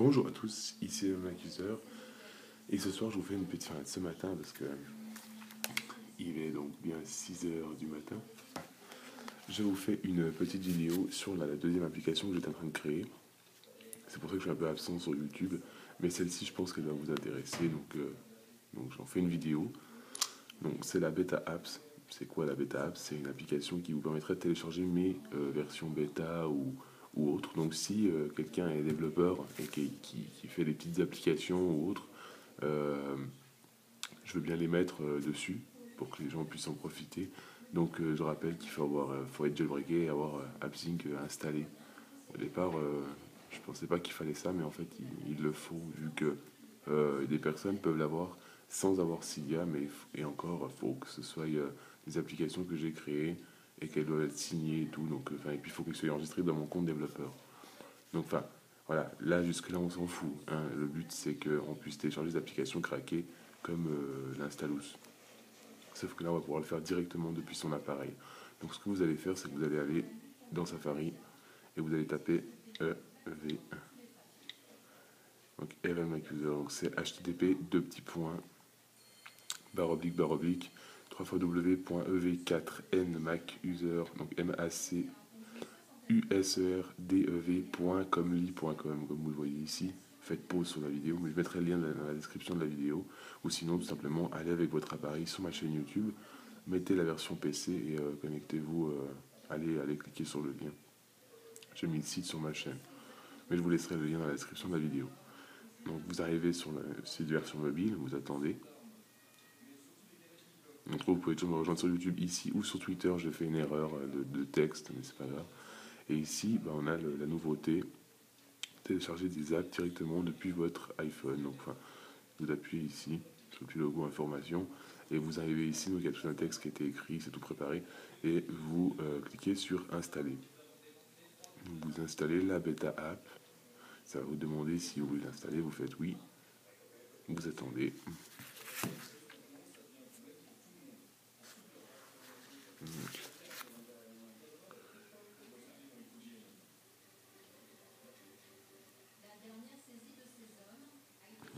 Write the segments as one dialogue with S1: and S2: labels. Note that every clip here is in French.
S1: Bonjour à tous, ici le Accuseur. Et ce soir, je vous fais une petite, ce matin, parce que il est donc bien 6 heures du matin. Je vous fais une petite vidéo sur la deuxième application que j'étais en train de créer. C'est pour ça que je suis un peu absent sur YouTube, mais celle-ci, je pense qu'elle va vous intéresser, donc j'en fais une vidéo. Donc c'est la Beta Apps. C'est quoi la Beta Apps? C'est une application qui vous permettrait de télécharger mes versions bêta ou autres. Donc si quelqu'un est développeur et qui fait des petites applications ou autres, euh, je veux bien les mettre dessus pour que les gens puissent en profiter. Donc je rappelle qu'il faut être jailbreaké et avoir AppSync installé. Au départ, je pensais pas qu'il fallait ça, mais en fait il le faut vu que des personnes peuvent l'avoir sans avoir Cydia, mais et encore, il faut que ce soit des applications que j'ai créées et qu'elles doivent être signées et tout. Donc, et puis il faut qu'elles soient enregistrées dans mon compte développeur. Donc, voilà, là jusque-là on s'en fout, hein. Le but c'est qu'on puisse télécharger des applications craquées comme l'Instalus. Sauf que là on va pouvoir le faire directement depuis son appareil. Donc ce que vous allez faire, c'est que vous allez aller dans Safari et vous allez taper EV. Donc RMAccuser, donc c'est http barre oblique 3w.ev4nmacuser, donc macuserdev.comly.com, comme vous le voyez ici. Faites pause sur la vidéo, mais je mettrai le lien dans la description de la vidéo, ou sinon tout simplement allez avec votre appareil sur ma chaîne YouTube, mettez la version PC et connectez-vous, allez cliquer sur le lien. J'ai mis le site sur ma chaîne, mais je vous laisserai le lien dans la description de la vidéo. Donc vous arrivez sur le site de version mobile, vous attendez. Donc vous pouvez toujours me rejoindre sur YouTube ici ou sur Twitter, j'ai fait une erreur de texte, mais c'est pas grave. Et ici, on a la nouveauté, télécharger des apps directement depuis votre iPhone. Donc vous appuyez ici sur le petit logo information et vous arrivez ici, donc il y a tout un texte qui a été écrit, c'est tout préparé, et vous cliquez sur installer. Donc vous installez la bêta app, ça va vous demander si vous voulez l'installer, vous faites oui, vous attendez.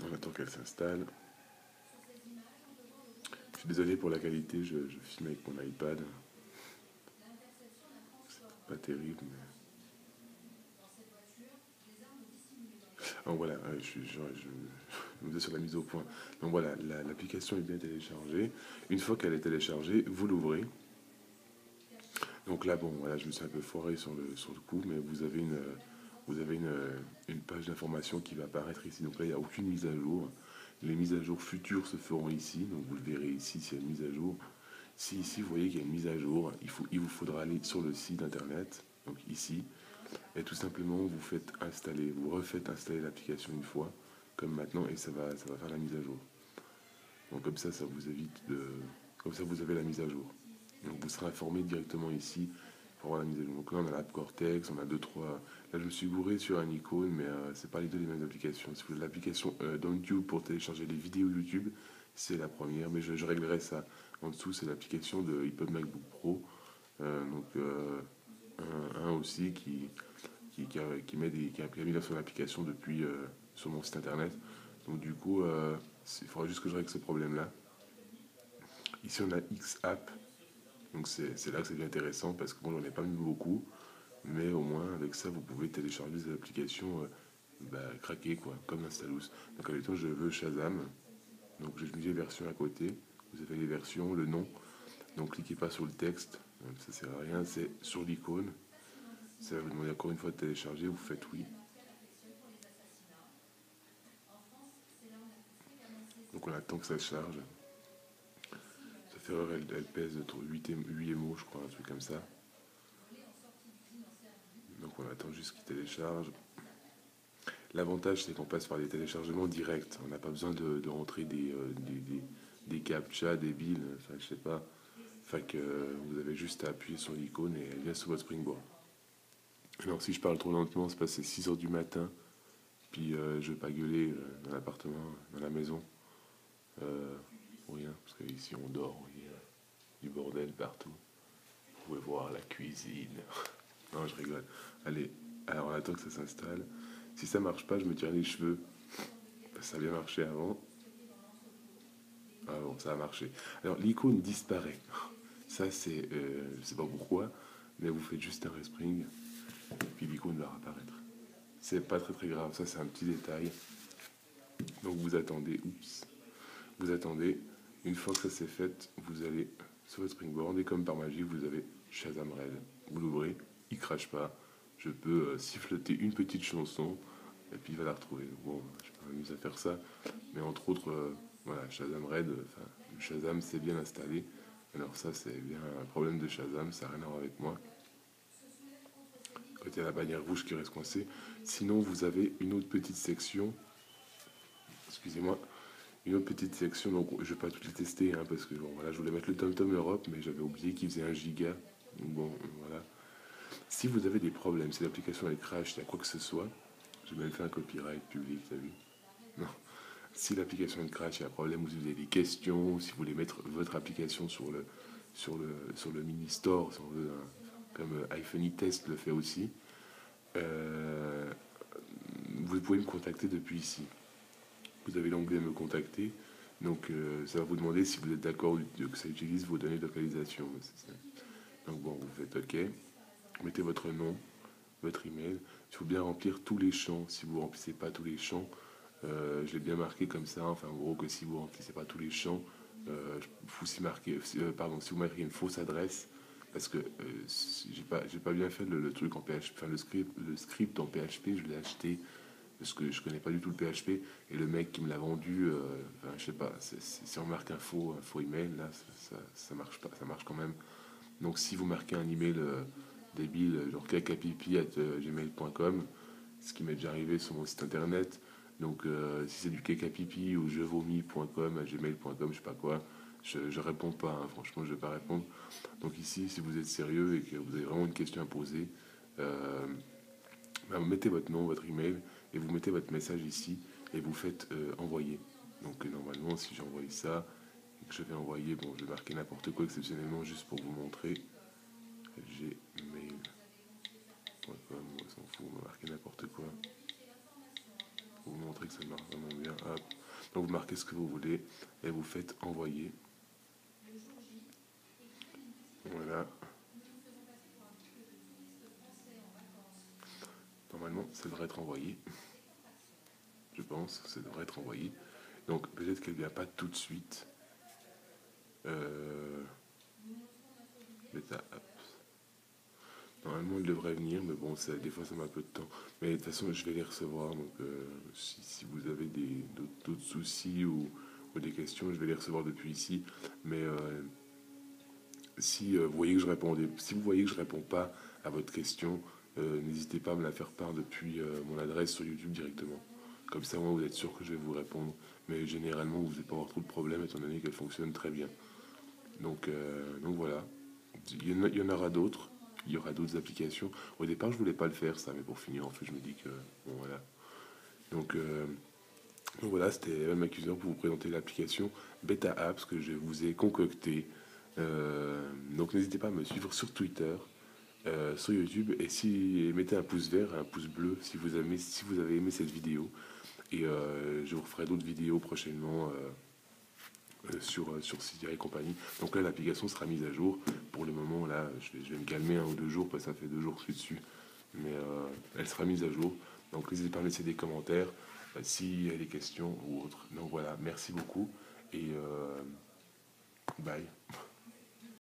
S1: On attend qu'elle s'installe. Je suis désolé pour la qualité, je filme avec mon iPad. C'est pas terrible, mais... Donc voilà, je me sur la mise au point. Donc voilà, l'application est bien téléchargée. Une fois qu'elle est téléchargée, vous l'ouvrez. Donc là, voilà, je me suis un peu foiré sur le coup, mais vous avez une page d'information qui va apparaître ici. Donc là, il n'y a aucune mise à jour. Les mises à jour futures se feront ici. Donc vous le verrez ici s'il y a une mise à jour. Si ici vous voyez qu'il y a une mise à jour, il vous faudra aller sur le site internet, donc ici, et tout simplement vous faites installer, vous refaites installer l'application une fois, comme maintenant, et ça va faire la mise à jour. Donc comme ça vous évite comme ça vous avez la mise à jour. Donc vous serez informé directement ici pour avoir la mise à jour. Donc là on a l'app Cortex, on a 2-3. Là je me suis bourré sur un icône, mais c'est pas les deux les mêmes applications. Si vous avez l'application DownTube pour télécharger les vidéos YouTube, c'est la première, mais je réglerai ça. En dessous c'est l'application de iPod MacBook Pro, un aussi qui a mis là son application depuis sur mon site internet. Donc du coup, il faudra juste que je règle ce problème-là. Ici on a X-App, donc c'est là que c'est bien intéressant parce que bon, j'en ai pas mis beaucoup, mais au moins avec ça vous pouvez télécharger des applications craquées quoi, comme Instalus. Donc admettons je veux Shazam, donc j'ai mis les versions à côté, vous avez les versions, le nom, donc cliquez pas sur le texte, ça sert à rien, c'est sur l'icône. Ça va vous demander encore une fois de télécharger, vous faites oui. Donc on attend que ça charge. Cette erreur elle pèse 8 mots je crois, un truc comme ça. Donc on attend juste qu'il télécharge. L'avantage c'est qu'on passe par des téléchargements directs. On n'a pas besoin de rentrer des captcha débiles, enfin je sais pas. Enfin que vous avez juste à appuyer sur l'icône et elle vient sur votre Springboard. Alors si je parle trop lentement, c'est passé 6 heures du matin. Puis je vais pas gueuler dans l'appartement, dans la maison. Pour rien, parce qu'ici on dort, vous voyez, du bordel partout. Vous pouvez voir la cuisine. Non, je rigole. Allez, alors on attend que ça s'installe. Si ça marche pas, je me tire les cheveux. Ça a bien marché avant. Ah bon, ça a marché. Alors l'icône disparaît. Ça c'est, je sais pas pourquoi, mais vous faites juste un respring, puis l'icône va apparaître. C'est pas très grave, ça c'est un petit détail. Donc vous attendez, vous attendez. Une fois que ça c'est fait, vous allez sur votre Springboard et comme par magie, vous avez Shazam Red. Vous l'ouvrez, il crache pas. Je peux siffloter une petite chanson et puis il va la retrouver. Bon, je pas m'amuse à faire ça, mais entre autres, voilà, Shazam Red, le Shazam c'est bien installé. Alors ça c'est bien un problème de Shazam, ça n'a rien à voir avec moi. Quand il y a la bannière rouge qui reste coincée. Sinon vous avez une autre petite section, excusez-moi, une autre petite section, donc je vais pas toutes les tester, hein, parce que bon, voilà, je voulais mettre le TomTom Europe, mais j'avais oublié qu'il faisait 1 giga. Donc bon, voilà. Si vous avez des problèmes, si l'application elle crash, il y a quoi que ce soit, j'ai même fait un copyright public, t'as vu? Non. Si l'application elle crash, il y a un problème, ou si vous avez des questions, si vous voulez mettre votre application sur le mini store, si on veut, hein, comme iPhone Test le fait aussi, euh, vous pouvez me contacter depuis ici. Vous avez l'onglet me contacter. Donc ça va vous demander si vous êtes d'accord que ça utilise vos données de localisation. Donc bon, vous faites OK. Mettez votre nom, votre email. Il faut bien remplir tous les champs. Si vous ne remplissez pas tous les champs, je l'ai bien marqué comme ça. Enfin, en gros, que si vous ne remplissez pas tous les champs, si vous marquez une fausse adresse, parce que j'ai pas bien fait le truc en PHP, enfin le script en PHP, je l'ai acheté parce que je connais pas du tout le PHP et le mec qui me l'a vendu, enfin, je sais pas, si on marque un faux email là, ça marche pas, ça marche quand même. Donc si vous marquez un email débile, genre kekapipi@gmail.com, ce qui m'est déjà arrivé sur mon site internet. Donc si c'est du kekapipi ou jevomis.com à gmail.com, je sais pas quoi, je réponds pas, hein, franchement je vais pas répondre. Donc ici, si vous êtes sérieux et que vous avez vraiment une question à poser, vous mettez votre nom, votre email, et vous mettez votre message ici, et vous faites envoyer. Donc normalement, si j'envoie ça, et que je vais envoyer, bon, je vais marquer n'importe quoi exceptionnellement, juste pour vous montrer, gmail.com, on s'en fout, on va marquer n'importe quoi, pour vous montrer que ça marche vraiment bien. Hop. Donc vous marquez ce que vous voulez, et vous faites envoyer. Voilà. Normalement, ça devrait être envoyé. Je pense que ça devrait être envoyé. Donc peut-être qu'elle ne vient pas tout de suite. Bêta apps. Normalement, elle devrait venir, mais bon, des fois, ça met un peu de temps. Mais de toute façon, je vais les recevoir. Donc, si vous avez d'autres soucis ou des questions, je vais les recevoir depuis ici. Mais si vous voyez que si vous voyez que je réponds pas à votre question, n'hésitez pas à me la faire part depuis mon adresse sur YouTube directement. Comme ça, moi, vous êtes sûr que je vais vous répondre. Mais généralement, vous n'allez pas avoir trop de problèmes étant donné qu'elle fonctionne très bien. Donc voilà. Il y en aura d'autres. Il y aura d'autres applications. Au départ, je voulais pas le faire, ça, mais pour finir, en fait, je me dis que bon, voilà. Donc voilà, c'était Evan Macuser pour vous présenter l'application Beta Apps que je vous ai concoctée. Donc n'hésitez pas à me suivre sur Twitter, sur YouTube, et mettez un pouce vert, un pouce bleu si vous avez aimé cette vidéo. Et je vous referai d'autres vidéos prochainement. Sur Cydia et compagnie. Donc là, l'application sera mise à jour. Pour le moment, là, je vais me calmer 1 ou 2 jours, parce que ça fait 2 jours que je suis dessus. Mais elle sera mise à jour. Donc n'hésitez pas à laisser des commentaires s'il y a des questions ou autres. Donc voilà, merci beaucoup et bye.